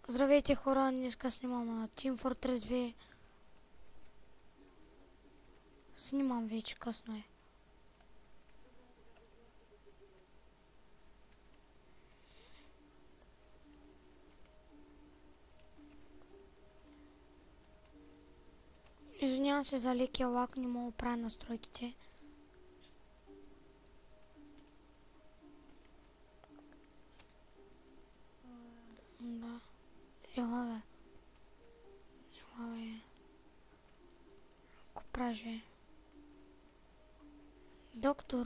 Здравейте хора, днеска снимам на Team Fortress 2. Снимам вече, късно е. Извинявам се за лекия лак, не мога да правя настройките. Да. Ела бе. Ако праже. Доктор.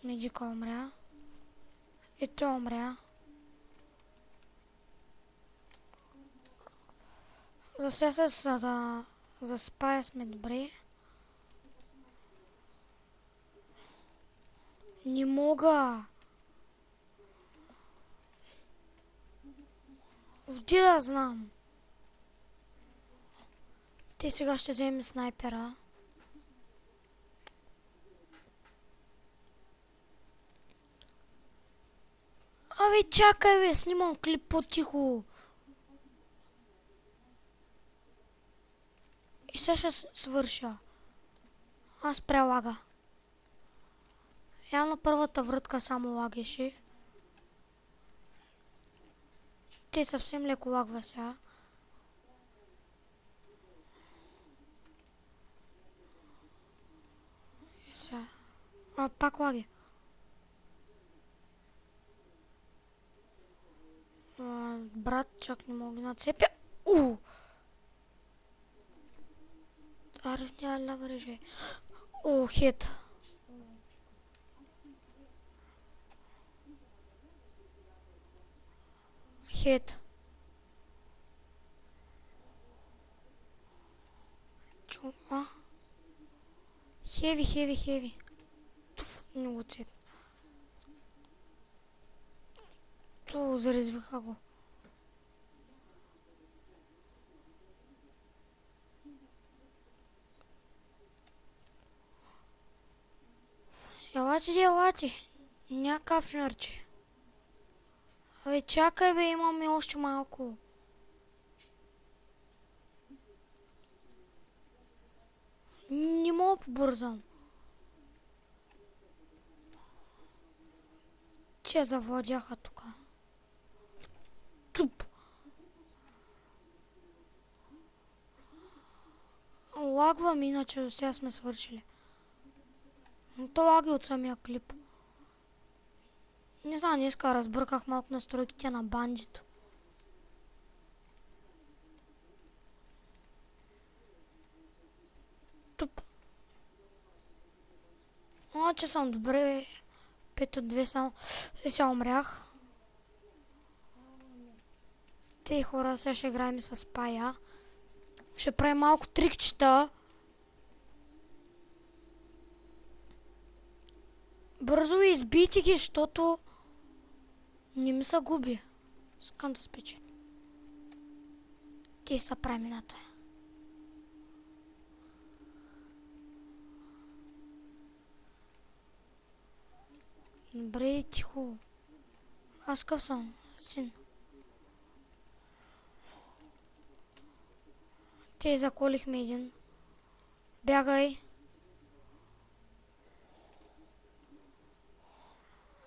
Медика умря. И той умря. За сега се да заспая сме добре. Не мога. Вди да знам. Ти сега ще вземе снайпера. Абе, чакай бе, снимам клип по-тихо. И сега ще свърша. Аз прелага. Явно първата вратка само лагеше. Те съвсем леко лагва сега. И сега. Пак лаги. Брат, чак не мога да нацепя. Аре, няма вреже. Хит. Хит. Чума. Хеви. Туф, не го цеп. То зарезвиха го. Елате. Някакъв жнърче. Абе, чакай бе, имаме още малко. Не мога побързам. Че завладяха тука. Туп. Лагвам, иначе до сега сме свършили. Но то лаги от самия клип. Не знам, днеска разбърках малко настройките на бандито. Туп. Че съм добре, 5 от 2 само. И сега умрях. Те хора, сега ще играем с пая. Ще правим малко трикчета. Бързо избийте ги, защото не ми се губи. Искам да спече. Те са премината. Добре, тихо. Аз къв съм, син. Те заколихме един. Бягай.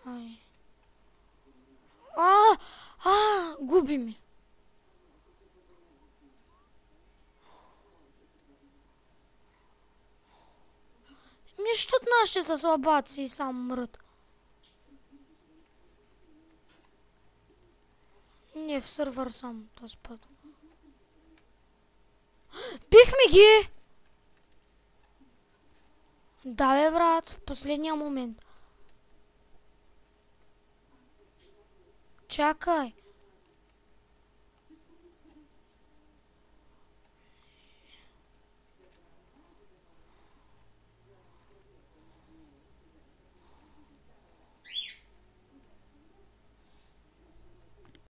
Ай. Губи ми. Защото нашите са слабаци и само мрът. Не, в сървър съм този път. Бихме ги! Да бе, брат, в последния момент. Чакай.